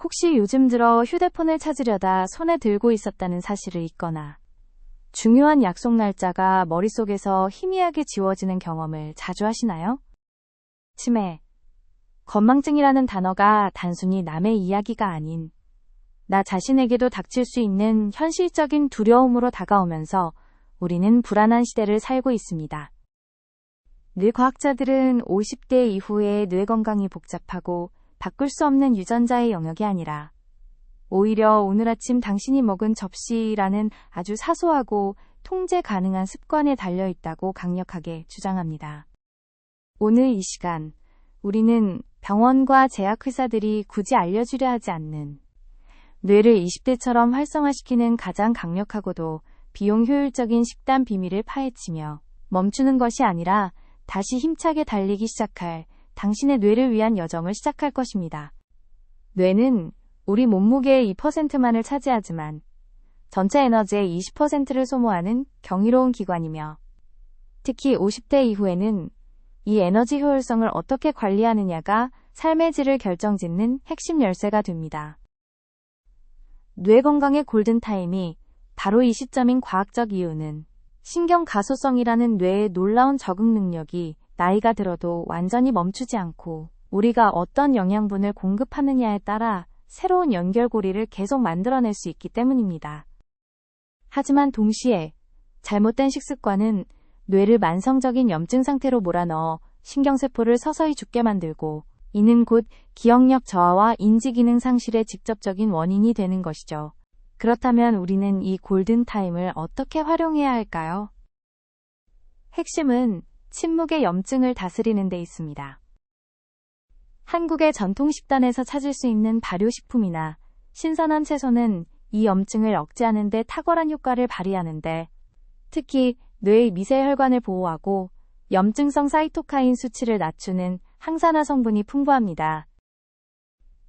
혹시 요즘 들어 휴대폰을 찾으려다 손에 들고 있었다는 사실을 잊거나 중요한 약속 날짜가 머릿속에서 희미하게 지워지는 경험을 자주 하시나요? 치매, 건망증이라는 단어가 단순히 남의 이야기가 아닌 나 자신에게도 닥칠 수 있는 현실적인 두려움으로 다가오면서 우리는 불안한 시대를 살고 있습니다. 뇌과학자들은 50대 이후에 뇌 건강이 복잡하고 바꿀 수 없는 유전자의 영역이 아니라 오히려 오늘 아침 당신이 먹은 접시라는 아주 사소하고 통제 가능한 습관에 달려 있다고 강력하게 주장합니다. 오늘 이 시간, 우리는 병원과 제약회사들이 굳이 알려주려 하지 않는 뇌를 20대처럼 활성화시키는 가장 강력하고도 비용 효율적인 식단 비밀을 파헤치며 멈추는 것이 아니라 다시 힘차게 달리기 시작할 당신의 뇌를 위한 여정을 시작할 것입니다. 뇌는 우리 몸무게의 2%만을 차지하지만 전체 에너지의 20%를 소모하는 경이로운 기관이며 특히 50대 이후에는 이 에너지 효율성을 어떻게 관리하느냐가 삶의 질을 결정짓는 핵심 열쇠가 됩니다. 뇌 건강의 골든타임이 바로 이 시점인 과학적 이유는 신경가소성이라는 뇌의 놀라운 적응 능력이 나이가 들어도 완전히 멈추지 않고 우리가 어떤 영양분을 공급하느냐에 따라 새로운 연결고리를 계속 만들어낼 수 있기 때문입니다. 하지만 동시에 잘못된 식습관은 뇌를 만성적인 염증 상태로 몰아넣어 신경세포를 서서히 죽게 만들고 이는 곧 기억력 저하와 인지기능 상실의 직접적인 원인이 되는 것이죠. 그렇다면 우리는 이 골든타임을 어떻게 활용해야 할까요? 핵심은 침묵의 염증을 다스리는 데 있습니다. 한국의 전통 식단에서 찾을 수 있는 발효식품이나 신선한 채소는 이 염증을 억제하는 데 탁월한 효과를 발휘하는데 특히 뇌의 미세혈관을 보호하고 염증성 사이토카인 수치를 낮추는 항산화 성분이 풍부합니다.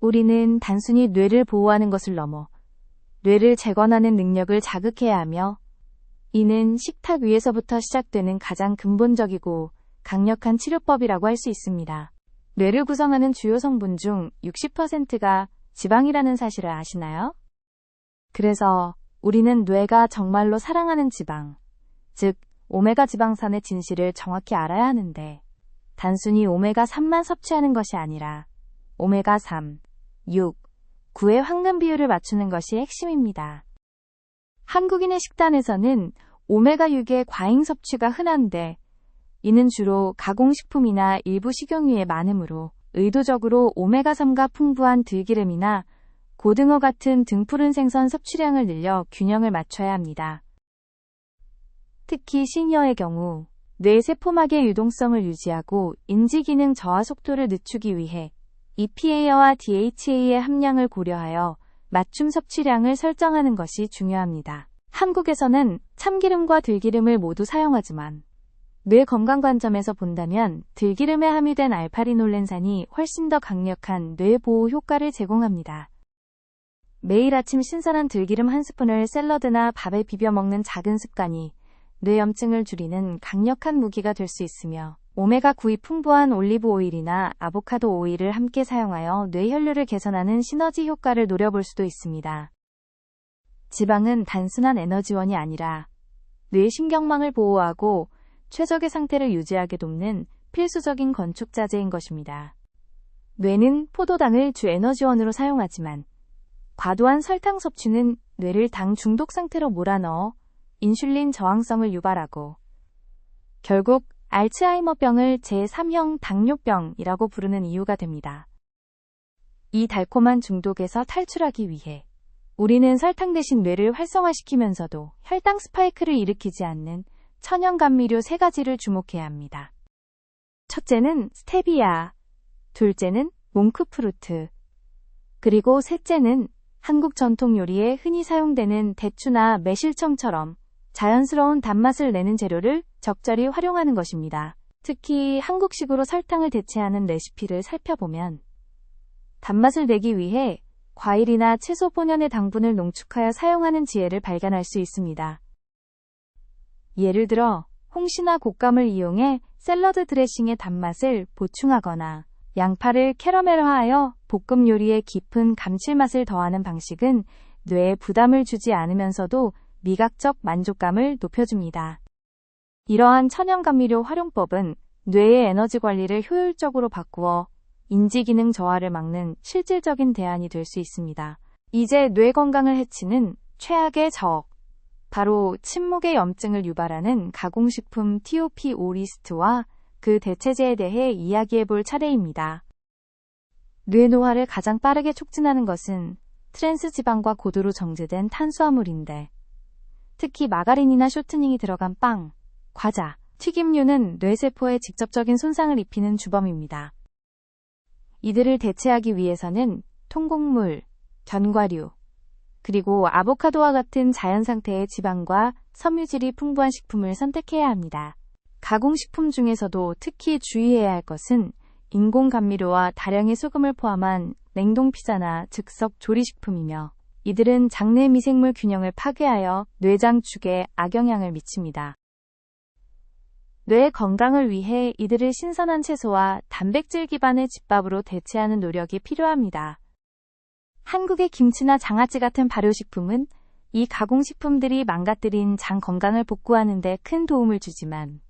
우리는 단순히 뇌를 보호하는 것을 넘어 뇌를 재건하는 능력을 자극해야 하며 이는 식탁 위에서부터 시작되는 가장 근본적이고 강력한 치료법이라고 할 수 있습니다. 뇌를 구성하는 주요 성분 중 60%가 지방이라는 사실을 아시나요? 그래서 우리는 뇌가 정말로 사랑하는 지방, 즉 오메가 지방산의 진실을 정확히 알아야 하는데 단순히 오메가3만 섭취하는 것이 아니라 오메가3, 6, 9의 황금 비율을 맞추는 것이 핵심입니다. 한국인의 식단에서는 오메가6의 과잉 섭취가 흔한데 이는 주로 가공식품이나 일부 식용유에 많으므로 의도적으로 오메가3가 풍부한 들기름이나 고등어 같은 등푸른 생선 섭취량을 늘려 균형을 맞춰야 합니다. 특히 시니어의 경우 뇌 세포막의 유동성을 유지하고 인지기능 저하 속도를 늦추기 위해 EPA와 DHA의 함량을 고려하여 맞춤 섭취량을 설정하는 것이 중요합니다. 한국에서는 참기름과 들기름을 모두 사용하지만 뇌 건강 관점에서 본다면 들기름에 함유된 알파리놀렌산이 훨씬 더 강력한 뇌 보호 효과를 제공합니다. 매일 아침 신선한 들기름 한 스푼을 샐러드나 밥에 비벼 먹는 작은 습관이 뇌염증을 줄이는 강력한 무기가 될 수 있으며 오메가9이 풍부한 올리브 오일이나 아보카도 오일을 함께 사용하여 뇌혈류를 개선하는 시너지 효과를 노려볼 수도 있습니다. 지방은 단순한 에너지원이 아니라 뇌 신경망을 보호하고 최적의 상태를 유지하게 돕는 필수적인 건축자재인 것입니다. 뇌는 포도당을 주 에너지원으로 사용하지만 과도한 설탕 섭취는 뇌를 당 중독 상태로 몰아넣어 인슐린 저항성을 유발하고 결국 알츠하이머병을 제3형 당뇨병이라고 부르는 이유가 됩니다. 이 달콤한 중독에서 탈출하기 위해 우리는 설탕 대신 뇌를 활성화시키면서도 혈당 스파이크를 일으키지 않는 천연 감미료 3가지를 주목해야 합니다. 첫째는 스테비아, 둘째는 몽크프루트, 그리고 셋째는 한국 전통 요리에 흔히 사용되는 대추나 매실청처럼 자연스러운 단맛을 내는 재료를 적절히 활용하는 것입니다. 특히 한국식으로 설탕을 대체하는 레시피를 살펴보면 단맛을 내기 위해 과일이나 채소 본연의 당분을 농축하여 사용하는 지혜를 발견할 수 있습니다. 예를 들어 홍시나 곶감을 이용해 샐러드 드레싱의 단맛을 보충하거나 양파를 캐러멜화하여 볶음 요리에 깊은 감칠맛을 더하는 방식은 뇌에 부담을 주지 않으면서도 미각적 만족감을 높여줍니다. 이러한 천연감미료 활용법은 뇌의 에너지 관리를 효율적으로 바꾸어 인지기능 저하를 막는 실질적인 대안이 될 수 있습니다. 이제 뇌 건강을 해치는 최악의 적, 바로 침묵의 염증을 유발하는 가공식품 TOP 오리스트와 그 대체제에 대해 이야기해볼 차례입니다. 뇌 노화를 가장 빠르게 촉진하는 것은 트랜스 지방과 고도로 정제된 탄수화물인데, 특히 마가린이나 쇼트닝이 들어간 빵, 과자, 튀김류는 뇌세포에 직접적인 손상을 입히는 주범입니다. 이들을 대체하기 위해서는 통곡물, 견과류, 그리고 아보카도와 같은 자연 상태의 지방과 섬유질이 풍부한 식품을 선택해야 합니다. 가공식품 중에서도 특히 주의해야 할 것은 인공 감미료와 다량의 소금을 포함한 냉동 피자나 즉석 조리식품이며, 이들은 장내 미생물 균형을 파괴하여 뇌장 축에 악영향을 미칩니다. 뇌 건강을 위해 이들을 신선한 채소와 단백질 기반의 집밥으로 대체하는 노력이 필요합니다. 한국의 김치나 장아찌 같은 발효식품은 이 가공식품들이 망가뜨린 장 건강을 복구하는 데 큰 도움을 주지만,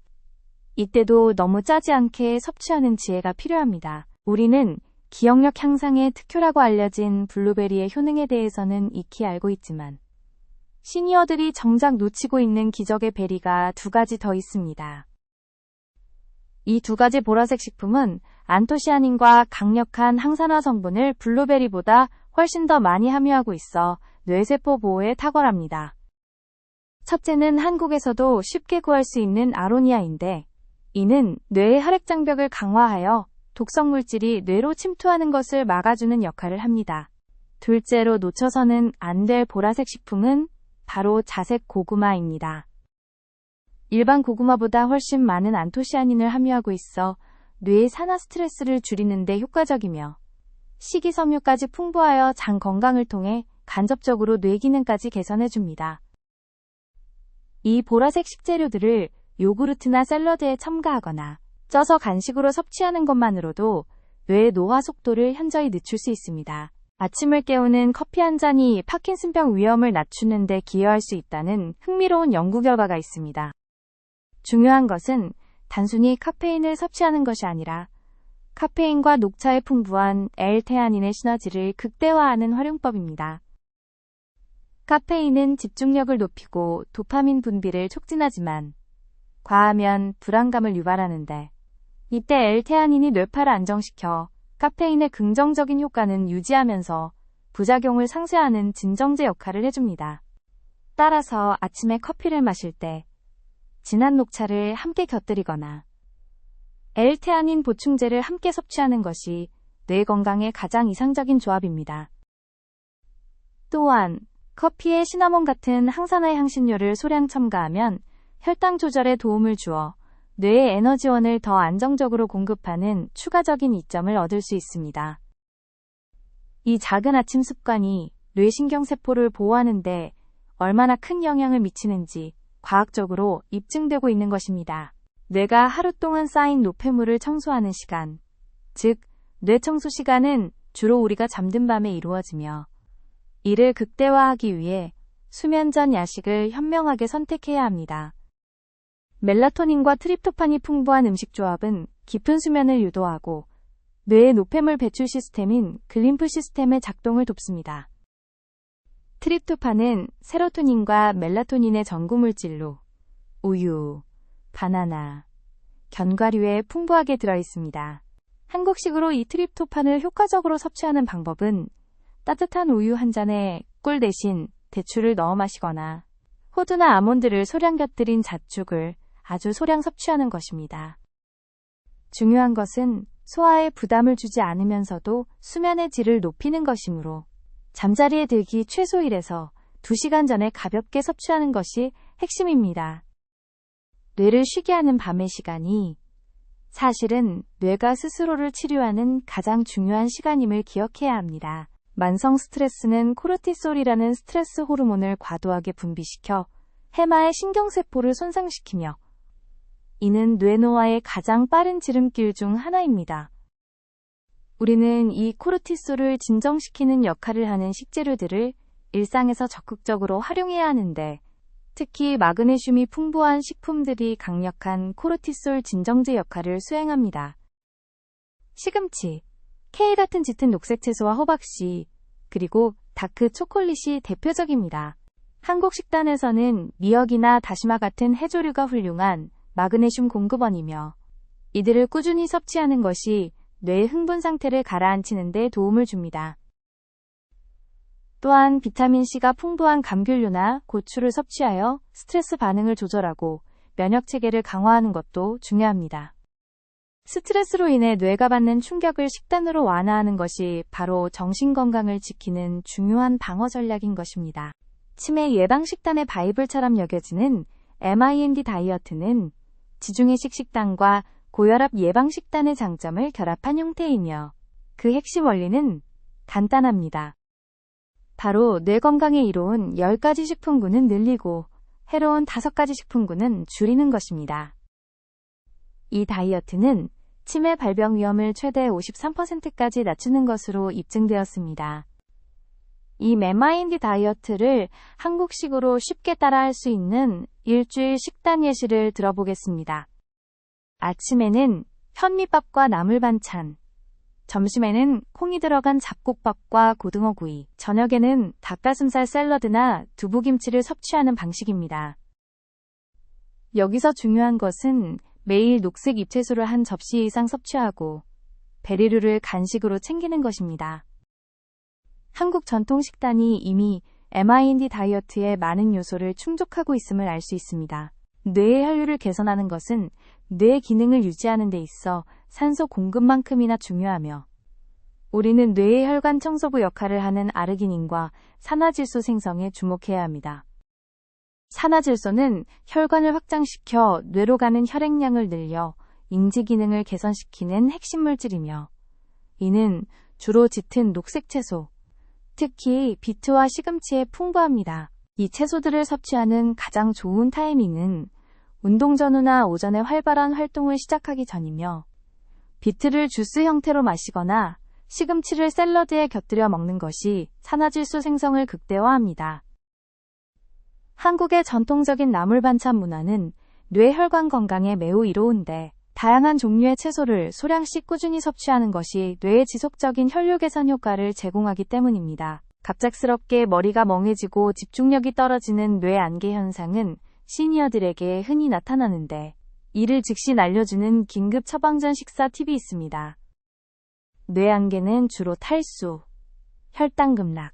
이때도 너무 짜지 않게 섭취하는 지혜가 필요합니다. 우리는 기억력 향상에 특효라고 알려진 블루베리의 효능에 대해서는 익히 알고 있지만, 시니어들이 정작 놓치고 있는 기적의 베리가 두 가지 더 있습니다. 이 두 가지 보라색 식품은 안토시아닌과 강력한 항산화 성분을 블루베리보다 훨씬 더 많이 함유하고 있어 뇌세포 보호에 탁월합니다. 첫째는 한국에서도 쉽게 구할 수 있는 아로니아인데, 이는 뇌의 혈액장벽을 강화하여 독성 물질이 뇌로 침투하는 것을 막아주는 역할을 합니다. 둘째로 놓쳐서는 안 될 보라색 식품은 바로 자색 고구마입니다. 일반 고구마보다 훨씬 많은 안토시아닌을 함유하고 있어 뇌의 산화 스트레스를 줄이는 데 효과적이며, 식이섬유까지 풍부하여 장 건강을 통해 간접적으로 뇌 기능까지 개선해줍니다. 이 보라색 식재료들을 요구르트나 샐러드에 첨가하거나 쪄서 간식으로 섭취하는 것만으로도 뇌의 노화 속도를 현저히 늦출 수 있습니다. 아침을 깨우는 커피 한 잔이 파킨슨병 위험을 낮추는 데 기여할 수 있다는 흥미로운 연구 결과가 있습니다. 중요한 것은 단순히 카페인을 섭취하는 것이 아니라 카페인과 녹차에 풍부한 L테아닌의 시너지를 극대화하는 활용법입니다. 카페인은 집중력을 높이고 도파민 분비를 촉진하지만 과하면 불안감을 유발하는데, 이때 L테아닌이 뇌파를 안정시켜 카페인의 긍정적인 효과는 유지하면서 부작용을 상쇄하는 진정제 역할을 해줍니다. 따라서 아침에 커피를 마실 때 진한 녹차를 함께 곁들이거나 L테아닌 보충제를 함께 섭취하는 것이 뇌 건강에 가장 이상적인 조합입니다. 또한 커피에 시나몬 같은 항산화 향신료를 소량 첨가하면 혈당 조절에 도움을 주어 뇌의 에너지원을 더 안정적으로 공급하는 추가적인 이점을 얻을 수 있습니다. 이 작은 아침 습관이 뇌신경세포를 보호하는 데 얼마나 큰 영향을 미치는지 과학적으로 입증되고 있는 것입니다. 뇌가 하루 동안 쌓인 노폐물을 청소하는 시간, 즉 뇌청소 시간은 주로 우리가 잠든 밤에 이루어지며, 이를 극대화하기 위해 수면 전 야식을 현명하게 선택해야 합니다. 멜라토닌과 트립토판이 풍부한 음식 조합은 깊은 수면을 유도하고 뇌의 노폐물 배출 시스템인 글림프 시스템의 작동을 돕습니다. 트립토판은 세로토닌과 멜라토닌의 전구물질로 우유, 바나나, 견과류에 풍부하게 들어있습니다. 한국식으로 이 트립토판을 효과적으로 섭취하는 방법은 따뜻한 우유 한 잔에 꿀 대신 대추를 넣어 마시거나 호두나 아몬드를 소량 곁들인 잣죽을 아주 소량 섭취하는 것입니다. 중요한 것은 소화에 부담을 주지 않으면서도 수면의 질을 높이는 것이므로 잠자리에 들기 최소 1에서 2시간 전에 가볍게 섭취하는 것이 핵심입니다. 뇌를 쉬게 하는 밤의 시간이 사실은 뇌가 스스로를 치료하는 가장 중요한 시간임을 기억해야 합니다. 만성 스트레스는 코르티솔이라는 스트레스 호르몬을 과도하게 분비시켜 해마의 신경세포를 손상시키며, 이는 뇌노화의 가장 빠른 지름길 중 하나입니다. 우리는 이 코르티솔을 진정시키는 역할을 하는 식재료들을 일상에서 적극적으로 활용해야 하는데, 특히 마그네슘이 풍부한 식품들이 강력한 코르티솔 진정제 역할을 수행합니다. 시금치, 케일 같은 짙은 녹색 채소와 호박씨, 그리고 다크 초콜릿이 대표적입니다. 한국 식단에서는 미역이나 다시마 같은 해조류가 훌륭한 마그네슘 공급원이며, 이들을 꾸준히 섭취하는 것이 뇌의 흥분 상태를 가라앉히는 데 도움을 줍니다. 또한 비타민C가 풍부한 감귤류나 고추를 섭취하여 스트레스 반응을 조절하고 면역체계를 강화하는 것도 중요합니다. 스트레스로 인해 뇌가 받는 충격을 식단으로 완화하는 것이 바로 정신건강을 지키는 중요한 방어 전략인 것입니다. 치매 예방 식단의 바이블처럼 여겨지는 MIND 다이어트는 지중해식 식단과 고혈압 예방 식단의 장점을 결합한 형태이며, 그 핵심 원리는 간단합니다. 바로 뇌 건강에 이로운 10가지 식품군은 늘리고 해로운 5가지 식품군은 줄이는 것입니다. 이 다이어트는 치매 발병 위험을 최대 53%까지 낮추는 것으로 입증되었습니다. 이 MIND 다이어트를 한국식으로 쉽게 따라할 수 있는 일주일 식단 예시를 들어보겠습니다. 아침에는 현미밥과 나물 반찬, 점심에는 콩이 들어간 잡곡밥과 고등어구이, 저녁에는 닭가슴살 샐러드나 두부김치를 섭취하는 방식입니다. 여기서 중요한 것은 매일 녹색 잎채소를 한 접시 이상 섭취하고 베리류를 간식으로 챙기는 것입니다. 한국 전통 식단이 이미 MIND 다이어트의 많은 요소를 충족하고 있음을 알 수 있습니다. 뇌의 혈류를 개선하는 것은 뇌 기능을 유지하는 데 있어 산소 공급만큼이나 중요하며, 우리는 뇌의 혈관 청소부 역할을 하는 아르기닌과 산화질소 생성에 주목해야 합니다. 산화질소는 혈관을 확장시켜 뇌로 가는 혈액량을 늘려 인지 기능을 개선시키는 핵심 물질이며, 이는 주로 짙은 녹색 채소, 특히 비트와 시금치에 풍부합니다. 이 채소들을 섭취하는 가장 좋은 타이밍은 운동 전후나 오전에 활발한 활동을 시작하기 전이며, 비트를 주스 형태로 마시거나 시금치를 샐러드에 곁들여 먹는 것이 산화질소 생성을 극대화합니다. 한국의 전통적인 나물 반찬 문화는 뇌 혈관 건강에 매우 이로운데, 다양한 종류의 채소를 소량씩 꾸준히 섭취하는 것이 뇌의 지속적인 혈류 개선 효과를 제공하기 때문입니다. 갑작스럽게 머리가 멍해지고 집중력이 떨어지는 뇌 안개 현상은 시니어들에게 흔히 나타나는데, 이를 즉시 날려주는 긴급 처방전 식사 팁이 있습니다. 뇌 안개는 주로 탈수, 혈당 급락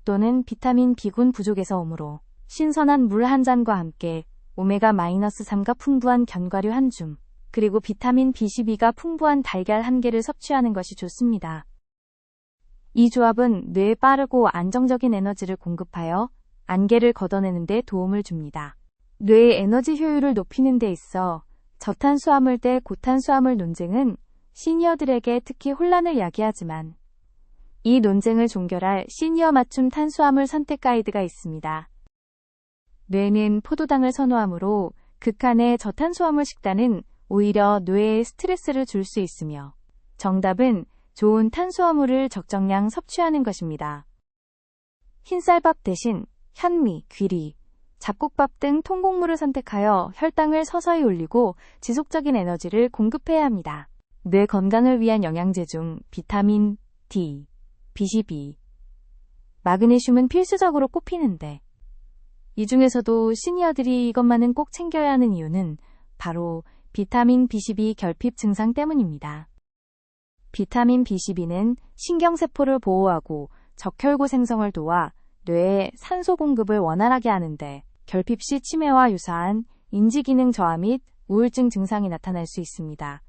또는 비타민 B군 부족에서 오므로, 신선한 물 한 잔과 함께 오메가-3가 풍부한 견과류 한 줌, 그리고 비타민 B12가 풍부한 달걀 한 개를 섭취하는 것이 좋습니다. 이 조합은 뇌에 빠르고 안정적인 에너지를 공급하여 안개를 걷어내는 데 도움을 줍니다. 뇌의 에너지 효율을 높이는 데 있어 저탄수화물 대 고탄수화물 논쟁은 시니어들에게 특히 혼란을 야기하지만, 이 논쟁을 종결할 시니어 맞춤 탄수화물 선택 가이드가 있습니다. 뇌는 포도당을 선호하므로 극한의 저탄수화물 식단은 오히려 뇌에 스트레스를 줄 수 있으며, 정답은 좋은 탄수화물을 적정량 섭취하는 것입니다. 흰쌀밥 대신 현미, 귀리, 잡곡밥 등 통곡물을 선택하여 혈당을 서서히 올리고 지속적인 에너지를 공급해야 합니다. 뇌 건강을 위한 영양제 중 비타민 D, B12, 마그네슘은 필수적으로 꼽히는데, 이 중에서도 시니어들이 이것만은 꼭 챙겨야 하는 이유는 바로 비타민 B12 결핍 증상 때문입니다. 비타민 B12는 신경세포를 보호하고 적혈구 생성을 도와 뇌에 산소 공급을 원활하게 하는데, 결핍 시 치매와 유사한 인지기능 저하 및 우울증 증상이 나타날 수 있습니다.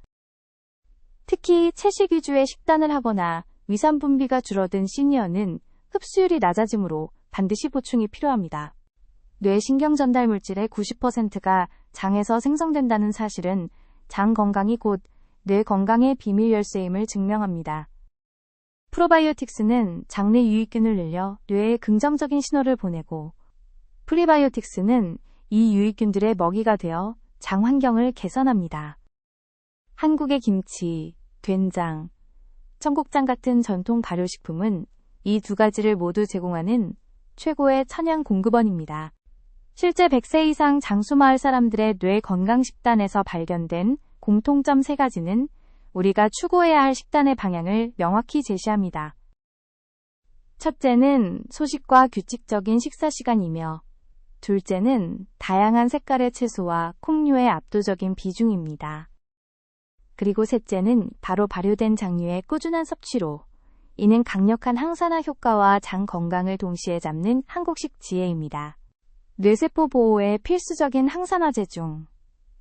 특히 채식 위주의 식단을 하거나 위산 분비가 줄어든 시니어는 흡수율이 낮아지므로 반드시 보충이 필요합니다. 뇌 신경 전달 물질의 90%가 장에서 생성된다는 사실은 장 건강이 곧 뇌 건강의 비밀 열쇠임을 증명합니다. 프로바이오틱스는 장내 유익균을 늘려 뇌에 긍정적인 신호를 보내고, 프리바이오틱스는 이 유익균들의 먹이가 되어 장 환경을 개선합니다. 한국의 김치, 된장, 청국장 같은 전통 발효식품은 이 두 가지를 모두 제공하는 최고의 천연 공급원입니다. 실제 100세 이상 장수마을 사람들의 뇌 건강 식단에서 발견된 공통점 3가지는 우리가 추구해야 할 식단의 방향을 명확히 제시합니다. 첫째는 소식과 규칙적인 식사 시간이며, 둘째는 다양한 색깔의 채소와 콩류의 압도적인 비중입니다. 그리고 셋째는 바로 발효된 장류의 꾸준한 섭취로 이는 강력한 항산화 효과와 장 건강을 동시에 잡는 한국식 지혜입니다. 뇌세포 보호에 필수적인 항산화제 중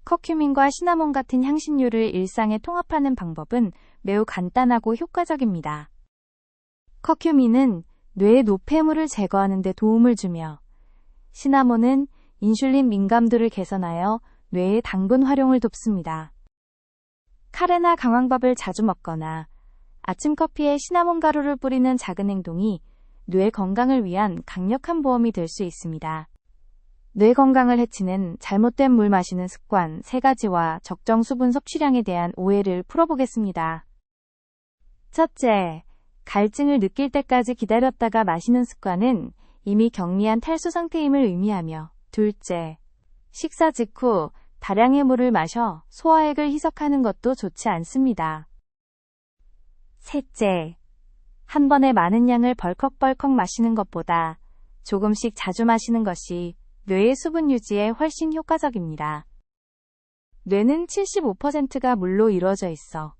커큐민과 시나몬 같은 향신료를 일상에 통합하는 방법은 매우 간단하고 효과적입니다. 커큐민은 뇌의 노폐물을 제거하는 데 도움을 주며, 시나몬은 인슐린 민감도를 개선하여 뇌의 당분 활용을 돕습니다. 카레나 강황밥을 자주 먹거나 아침 커피에 시나몬 가루를 뿌리는 작은 행동이 뇌 건강을 위한 강력한 보험이 될 수 있습니다. 뇌 건강을 해치는 잘못된 물 마시는 습관 3가지와 적정 수분 섭취량에 대한 오해를 풀어보겠습니다. 첫째, 갈증을 느낄 때까지 기다렸다가 마시는 습관은 이미 경미한 탈수 상태임을 의미하며, 둘째, 식사 직후 다량의 물을 마셔 소화액을 희석하는 것도 좋지 않습니다. 셋째, 한 번에 많은 양을 벌컥벌컥 마시는 것보다 조금씩 자주 마시는 것이 뇌의 수분 유지에 훨씬 효과적입니다. 뇌는 75%가 물로 이루어져 있어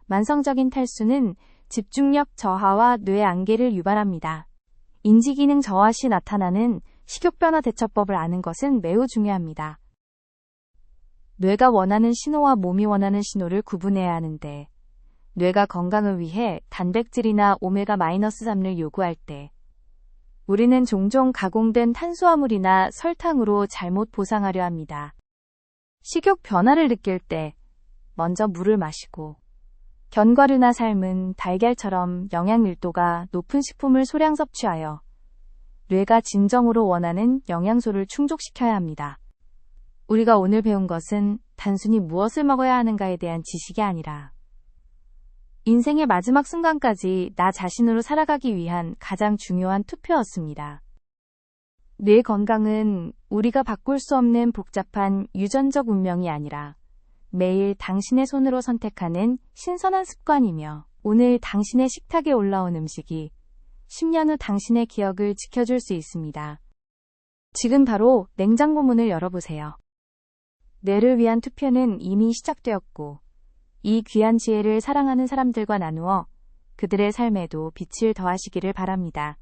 만성적인 탈수는 집중력 저하와 뇌 안개를 유발합니다. 인지기능 저하 시 나타나는 식욕변화 대처법을 아는 것은 매우 중요합니다. 뇌가 원하는 신호와 몸이 원하는 신호를 구분해야 하는데, 뇌가 건강을 위해 단백질이나 오메가-3를 요구할 때 우리는 종종 가공된 탄수화물이나 설탕으로 잘못 보상하려 합니다. 식욕 변화를 느낄 때 먼저 물을 마시고, 견과류나 삶은 달걀처럼 영양 밀도가 높은 식품을 소량 섭취하여 뇌가 진정으로 원하는 영양소를 충족시켜야 합니다. 우리가 오늘 배운 것은 단순히 무엇을 먹어야 하는가에 대한 지식이 아니라 인생의 마지막 순간까지 나 자신으로 살아가기 위한 가장 중요한 투표였습니다. 뇌 건강은 우리가 바꿀 수 없는 복잡한 유전적 운명이 아니라 매일 당신의 손으로 선택하는 신선한 습관이며, 오늘 당신의 식탁에 올라온 음식이 10년 후 당신의 기억을 지켜줄 수 있습니다. 지금 바로 냉장고 문을 열어보세요. 뇌를 위한 투표는 이미 시작되었고, 이 귀한 지혜를 사랑하는 사람들과 나누어 그들의 삶에도 빛을 더하시기를 바랍니다.